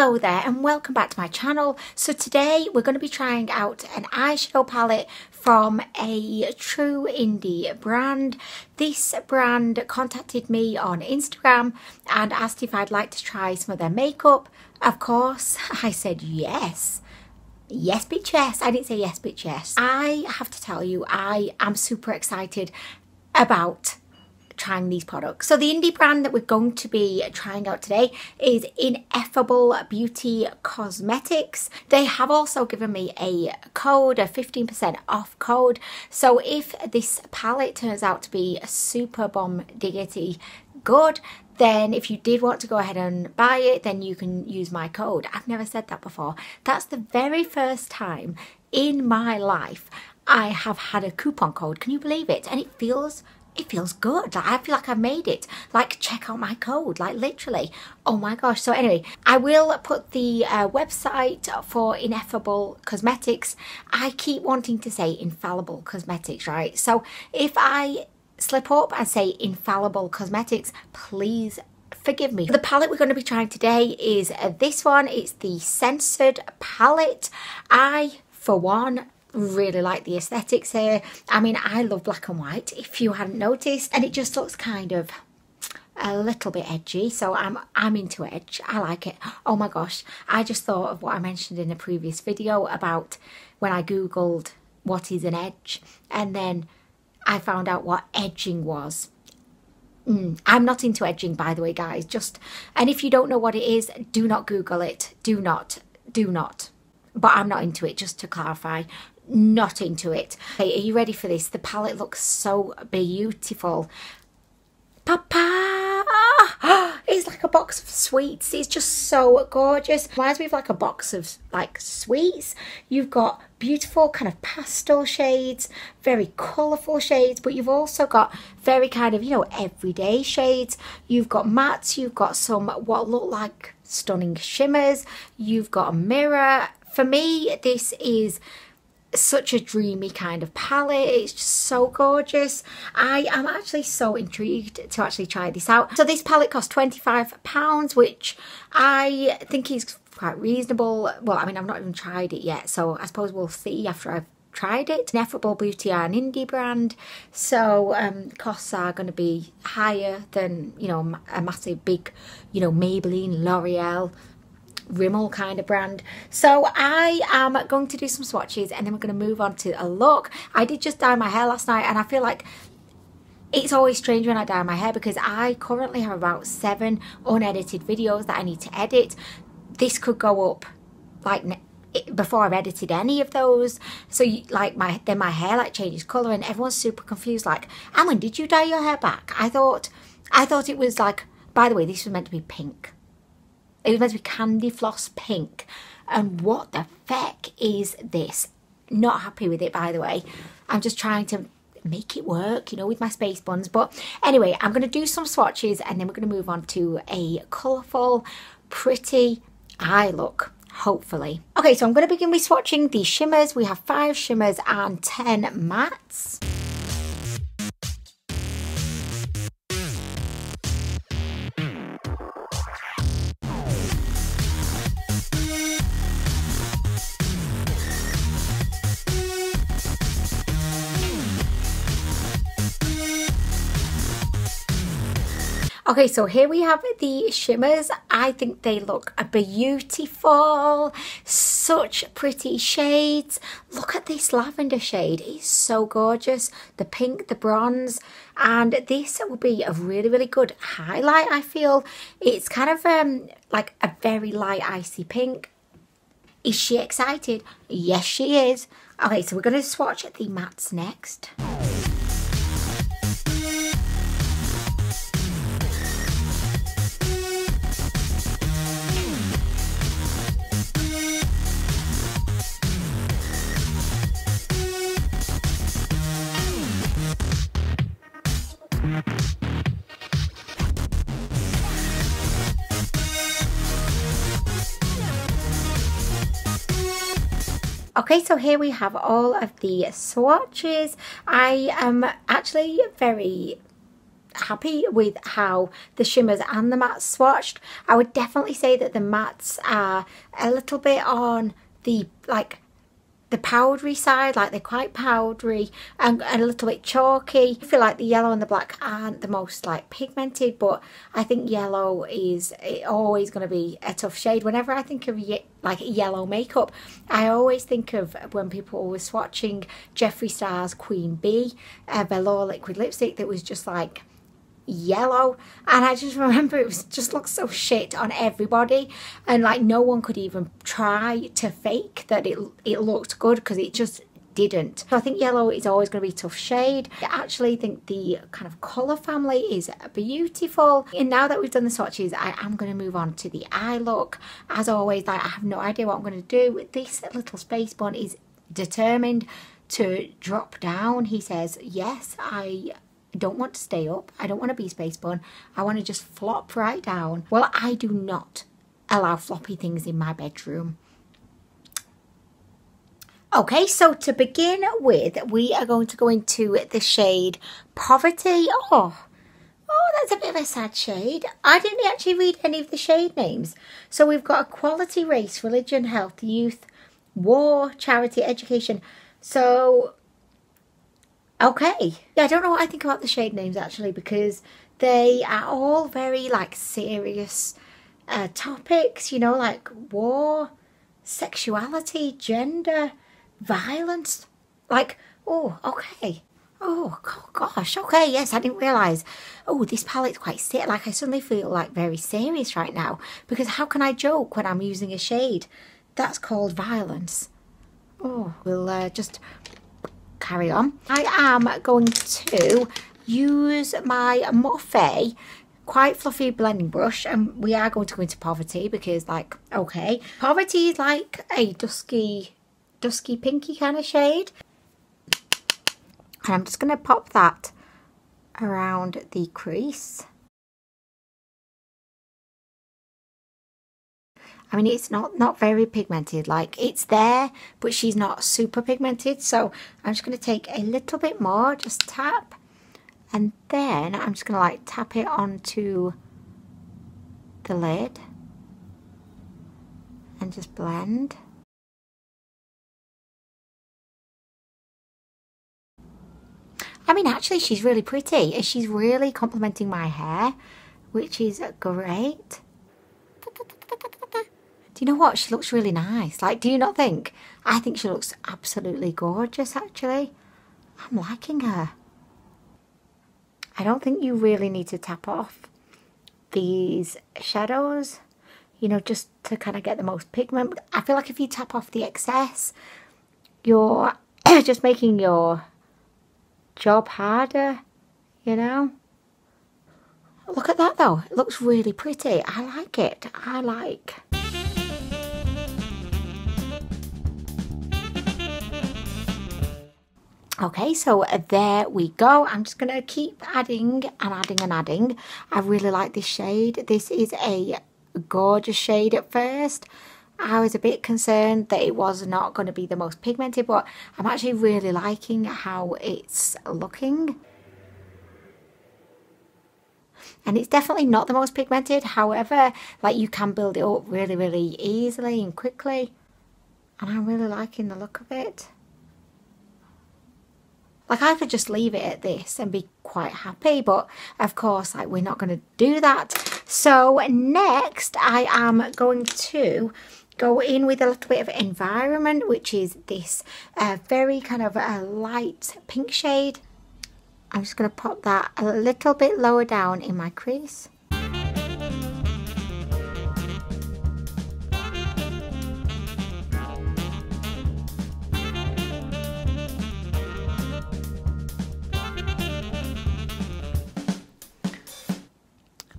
Hello there and welcome back to my channel. So today we're going to be trying out an eyeshadow palette from a true indie brand. This brand contacted me on Instagram and asked if I'd like to try some of their makeup. Of course, I said yes. Yes, bitch, yes. I didn't say yes, bitch, yes. I have to tell you, I am super excited about trying these products. So the indie brand that we're going to be trying out today is Ineffable Cosmetics. They have also given me a code, a 15% off code. So if this palette turns out to be super bomb diggity good, then if you did want to go ahead and buy it, then you can use my code. I've never said that before. That's the very first time in my life I have had a coupon code. Can you believe it? And it feels good. Like, I feel like I made it. Like, check out my code. Like, literally. Oh my gosh. So anyway, I will put the website for Ineffable Cosmetics. I keep wanting to say Infallible Cosmetics, right? So if I slip up and say Infallible Cosmetics, please forgive me. The palette we're going to be trying today is this one. It's the Censored palette. I, for one, really like the aesthetics here. I mean, I love black and white, if you hadn't noticed, and it just looks kind of a little bit edgy, so I'm into edge. I like it. Oh my gosh, I just thought of what I mentioned in a previous video about when I googled what is an edge, and then I found out what edging was. I'm not into edging, by the way, guys. And if you don't know what it is, do not Google it. Do not. But I'm not into it, just to clarify. Not into it. Okay, are you ready for this? The palette looks so beautiful. Papa! It's like a box of sweets. It's just so gorgeous. Reminds me of like a box of like sweets. You've got beautiful kind of pastel shades, very colourful shades, but you've also got very kind of, you know, everyday shades. You've got mattes, you've got some what look like stunning shimmers, you've got a mirror. For me, this is such a dreamy kind of palette. It's just so gorgeous. I am actually so intrigued to actually try this out. So this palette costs £25, which I think is quite reasonable. Well, I mean, I've not even tried it yet, so I suppose we'll see after I've tried it. Ineffable Beauty are an indie brand, so costs are going to be higher than, you know, a massive big, you know, Maybelline, L'Oreal, Rimmel kind of brand. So I am going to do some swatches and then we're going to move on to a look. I did just dye my hair last night and I feel like it's always strange when I dye my hair because I currently have about 7 unedited videos that I need to edit. This could go up like before I've edited any of those, so like then my hair like changes colour and everyone's super confused, like, and when did you dye your hair back? I thought it was like, by the way, this was meant to be pink. It was meant to be candy floss pink. And what the feck is this? Not happy with it, by the way. I'm just trying to make it work, you know, with my space buns. But anyway, I'm going to do some swatches and then we're going to move on to a colourful, pretty eye look, hopefully. Okay, so I'm going to begin with swatching the shimmers. We have 5 shimmers and 10 mattes. Okay, so here we have the shimmers. I think they look beautiful. Such pretty shades. Look at this lavender shade. It's so gorgeous. The pink, the bronze. And this will be a really, really good highlight, I feel. It's kind of like a very light icy pink. Is she excited? Yes, she is. Okay, so we're going to swatch the mattes next. Okay, so here we have all of the swatches. I am actually very happy with how the shimmers and the mattes swatched. I would definitely say that the mattes are a little bit on the the powdery side, like they're quite powdery and a little bit chalky. I feel like the yellow and the black aren't the most like pigmented, but I think yellow is always going to be a tough shade. Whenever I think of like yellow makeup, I always think of when people were swatching Jeffree Star's Queen Bee velour liquid lipstick that was just like yellow, and I just remember it was just looked so shit on everybody, and like no one could even try to fake that it looked good, because it just didn't. So I think yellow is always going to be a tough shade. I actually think the kind of colour family is beautiful. And now that we've done the swatches, I am going to move on to the eye look. As always, like, I have no idea what I'm going to do. This little space bun is determined to drop down. He says, yes, I don't want to stay up. I don't want to be space bun. I want to just flop right down. Well, I do not allow floppy things in my bedroom. Okay, so to begin with, we are going to go into the shade Poverty. Oh, that's a bit of a sad shade. I didn't actually read any of the shade names. So we've got equality, race, religion, health, youth, war, charity, education. So okay. Yeah, I don't know what I think about the shade names actually, because they are all very like serious topics, you know, like war, sexuality, gender, violence. Like, oh, okay. Oh, gosh, okay, yes, I didn't realise. Oh, this palette's quite serious. Like, I suddenly feel like very serious right now, because how can I joke when I'm using a shade that's called violence? Oh, we'll just carry on. I am going to use my Morphe quite fluffy blending brush, and we are going to go into Poverty because, like, okay, Poverty is like a dusky pinky kind of shade, and I'm just going to pop that around the crease. I mean, it's not very pigmented, like it's there, but she's not super pigmented. So I'm just going to take a little bit more, just tap, and then I'm just going to like tap it onto the lid and just blend. I mean, actually, she's really pretty. She's really complementing my hair, which is great. Do you know what? She looks really nice. Like, do you not think? I think she looks absolutely gorgeous, actually. I'm liking her. I don't think you really need to tap off these shadows, you know, just to kind of get the most pigment. I feel like if you tap off the excess, you're just making your job harder, you know? Look at that, though. It looks really pretty. I like it. I like... Okay, so there we go. I'm just going to keep adding and adding and adding. I really like this shade. This is a gorgeous shade at first. I was a bit concerned that it was not going to be the most pigmented, but I'm actually really liking how it's looking. And it's definitely not the most pigmented. However, like, you can build it up really, really easily and quickly. And I'm really liking the look of it. Like, I could just leave it at this and be quite happy, but of course, like, we're not going to do that. So next, I am going to go in with a little bit of Environment, which is this very kind of a light pink shade. I'm just going to pop that a little bit lower down in my crease.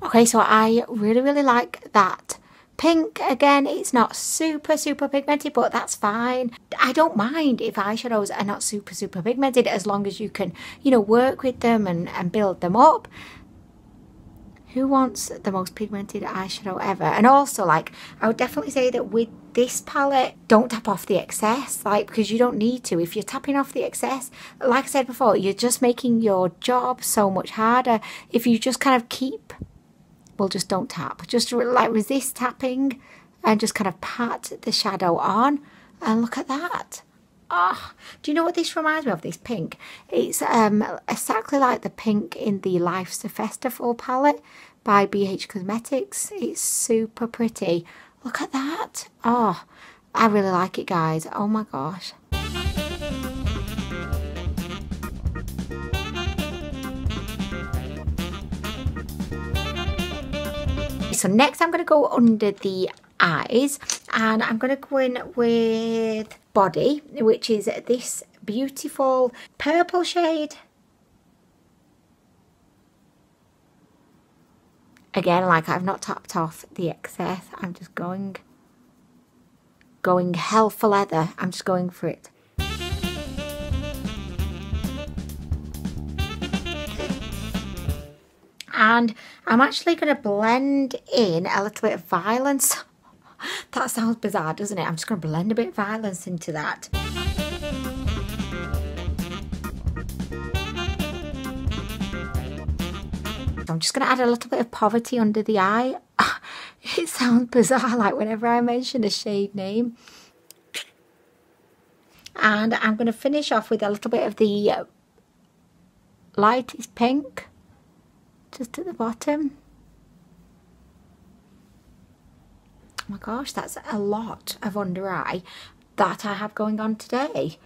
Okay, so I really, really like that pink. Again, it's not super pigmented, but that's fine. I don't mind if eyeshadows are not super pigmented, as long as you can, you know, work with them and build them up. Who wants the most pigmented eyeshadow ever? And also, like, I would definitely say that with this palette, don't tap off the excess, like, because you don't need to. If you're tapping off the excess, like I said before, you're just making your job so much harder. If you just kind of keep, well, just don't tap. Just like resist tapping and just kind of pat the shadow on. And look at that. Oh, do you know what this reminds me of, this pink? It's exactly like the pink in the Life's a Festival palette by BH Cosmetics. It's super pretty. Look at that. Oh, I really like it, guys. Oh my gosh. So next I'm going to go under the eyes, and I'm going to go in with Body, which is this beautiful purple shade. Again, like, I've not tapped off the excess. I'm just going hell for leather. I'm just going for it. And I'm actually going to blend in a little bit of violence. That sounds bizarre, doesn't it? I'm just going to blend a bit of violence into that. I'm just going to add a little bit of Poverty under the eye. It sounds bizarre, like, whenever I mention a shade name. And I'm going to finish off with a little bit of the lightest pink, just at the bottom. Oh my gosh, that's a lot of under eye that I have going on today.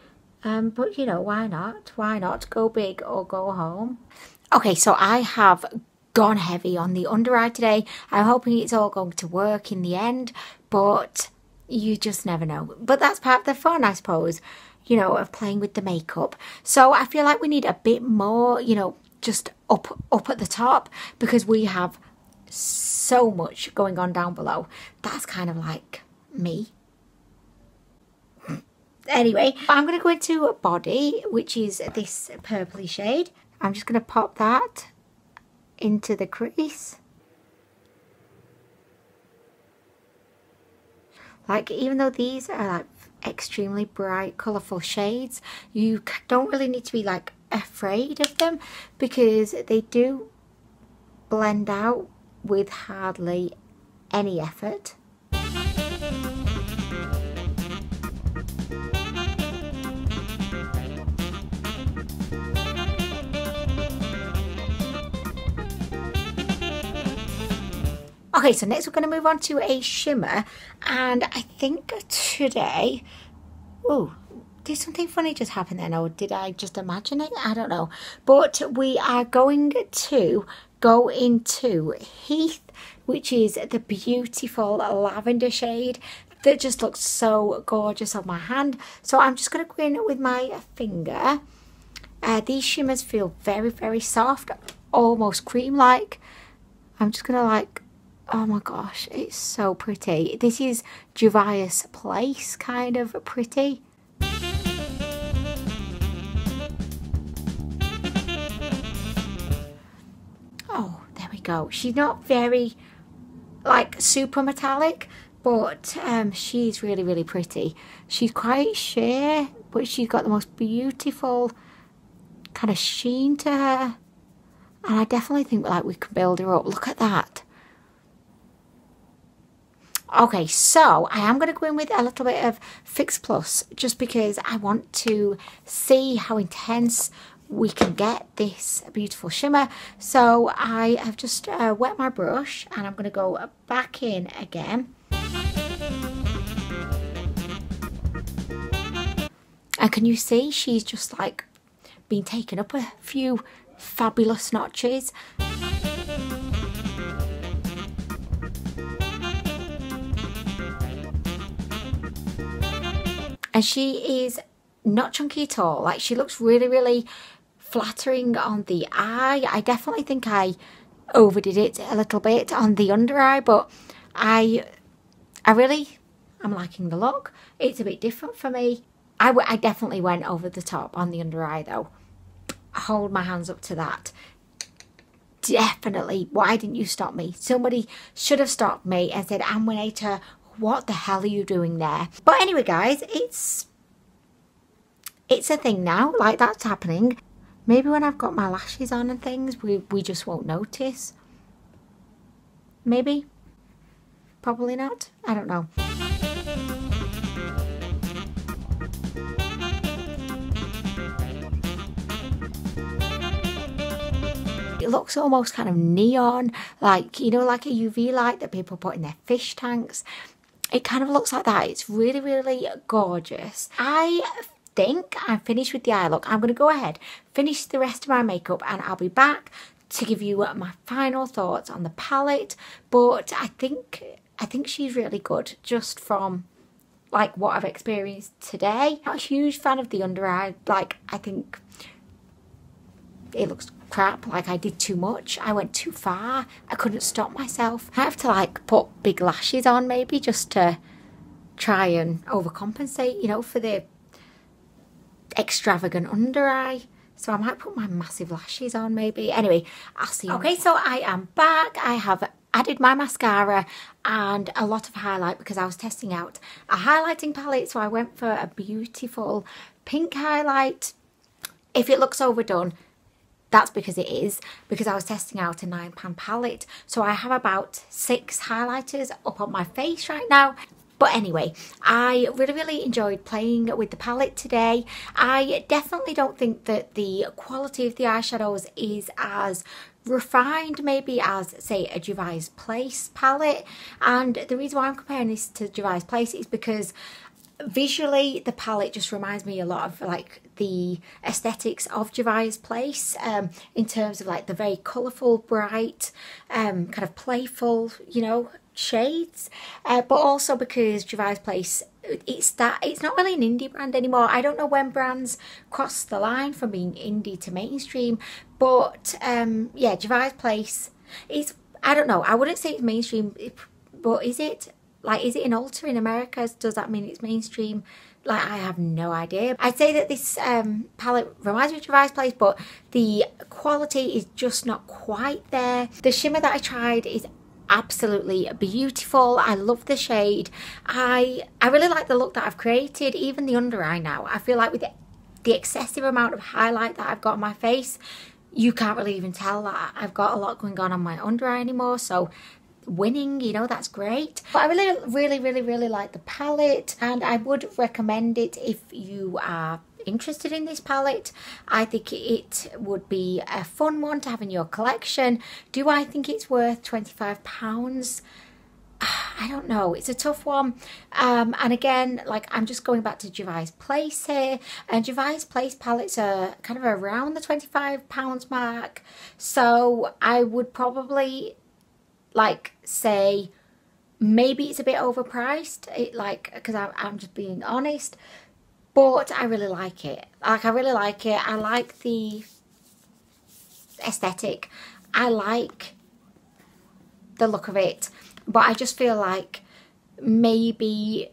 But you know, why not? Why not go big or go home? Okay, so I have gone heavy on the under eye today. I'm hoping it's all going to work in the end, but you just never know. But that's part of the fun, I suppose, you know, of playing with the makeup. So I feel like we need a bit more, you know, just up at the top, because we have so much going on down below. That's kind of like me. Anyway, I'm going to go into Body, which is this purpley shade. I'm just going to pop that into the crease. Like, even though these are like extremely bright, colourful shades, you don't really need to be like afraid of them, because they do blend out with hardly any effort. Okay, so next we're going to move on to a shimmer, and I think today, oh, did something funny just happen then, or did I just imagine it? I don't know. But we are going to go into Heath, which is the beautiful lavender shade that just looks so gorgeous on my hand. So I'm just going to go in with my finger. These shimmers feel very, very soft, almost cream-like. I'm just going to like, oh my gosh, it's so pretty. This is Juvia's Place kind of pretty. Oh, there we go. She's not very like super metallic, but she's really, really pretty. She's quite sheer, but she's got the most beautiful kind of sheen to her. And I definitely think like we can build her up. Look at that. Okay, so I am going to go in with a little bit of Fix Plus, just because I want to see how intense we can get this beautiful shimmer. So I have just wet my brush, and I'm going to go back in again. And can you see she's just like been taken up a few fabulous notches. And she is not chunky at all. Like, she looks really, really flattering on the eye. I definitely think I overdid it a little bit on the under eye, but I'm liking the look. It's a bit different for me. I definitely went over the top on the under eye though. I hold my hands up to that. definitely, why didn't you stop me? Somebody should have stopped me and said, Anwenator, what the hell are you doing there? But anyway, guys, it's a thing now. Like, that's happening. Maybe when I've got my lashes on and things, we just won't notice. Maybe. Probably not. I don't know. It looks almost kind of neon, like, you know, like a UV light that people put in their fish tanks. It kind of looks like that. It's really, really gorgeous. I think I'm finished with the eye look. I'm going to go ahead, finish the rest of my makeup, and I'll be back to give you my final thoughts on the palette. But I think she's really good just from like what I've experienced today. Not a huge fan of the under eye. Like, I think it looks crap. Like, I did too much. I went too far. I couldn't stop myself. I have to like put big lashes on maybe just to try and overcompensate, you know, for the extravagant under eye. So I might put my massive lashes on maybe. Anyway, I'll see you. Okay, so I am back. I have added my mascara and a lot of highlight because I was testing out a highlighting palette. So I went for a beautiful pink highlight. If it looks overdone, that's because it is, because I was testing out a £9 palette. So I have about 6 highlighters up on my face right now. But anyway, I really, really enjoyed playing with the palette today. I definitely don't think that the quality of the eyeshadows is as refined maybe as, say, a Gervais Place palette. And the reason why I'm comparing this to Gervais Place is because visually the palette just reminds me a lot of like the aesthetics of Gervais Place, in terms of like the very colourful, bright, kind of playful, you know, shades, but also because Gervais Place, it's not really an indie brand anymore. I don't know when brands cross the line from being indie to mainstream, but yeah, Gervais Place is, I don't know, I wouldn't say it's mainstream, but is it? Like, is it an Ulta in America? Does that mean it's mainstream? Like, I have no idea. I'd say that this palette reminds me of Gervais Place, but the quality is just not quite there. The shimmer that I tried is absolutely beautiful. I love the shade. I really like the look that I've created, even the under eye now. I feel like with the excessive amount of highlight that I've got on my face, you can't really even tell that I've got a lot going on my under eye anymore. So winning, you know, that's great. But I really like the palette, and I would recommend it if you are interested in this palette. I think it would be a fun one to have in your collection. Do I think it's worth £25? I don't know, it's a tough one. And again, like, I'm just going back to Gervais Place here, and Gervais Place palettes are kind of around the £25 mark. So I would probably like say maybe it's a bit overpriced, like, because I'm just being honest, but I really like it. Like, I really like it. I like the aesthetic, I like the look of it, but I just feel like maybe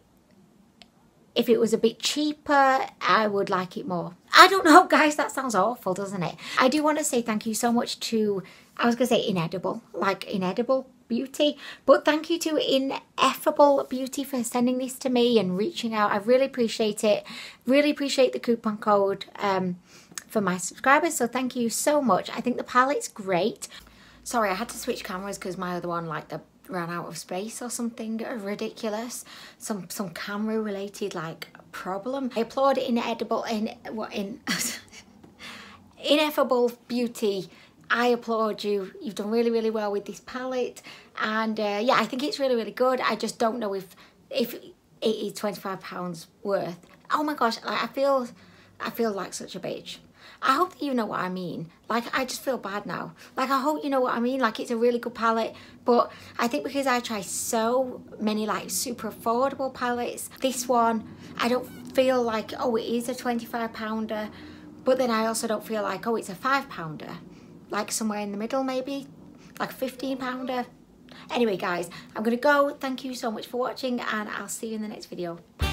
if it was a bit cheaper, I would like it more. I don't know, guys, that sounds awful, doesn't it? I do want to say thank you so much to, I was going to say Inedible, like Inedible Beauty, but thank you to Ineffable Beauty for sending this to me and reaching out. I really appreciate it. Really appreciate the coupon code for my subscribers, so thank you so much. I think the palette's great. Sorry, I had to switch cameras because my other one, like, ran out of space or something ridiculous. Some camera related like problem. I applaud Ineffable Beauty. I applaud you. You've done really well with this palette, and yeah, I think it's really good. I just don't know if it is £25 worth. Oh my gosh, like, I feel like such a bitch. I hope that you know what I mean. Like, I just feel bad now. Like, I hope you know what I mean. Like, it's a really good palette, but I think because I try so many like super affordable palettes, this one I don't feel like, oh, it is a £25, but then I also don't feel like, oh, it's a £5. Like somewhere in the middle, maybe like a £15. Anyway, guys, I'm gonna go. Thank you so much for watching, and I'll see you in the next video. Bye.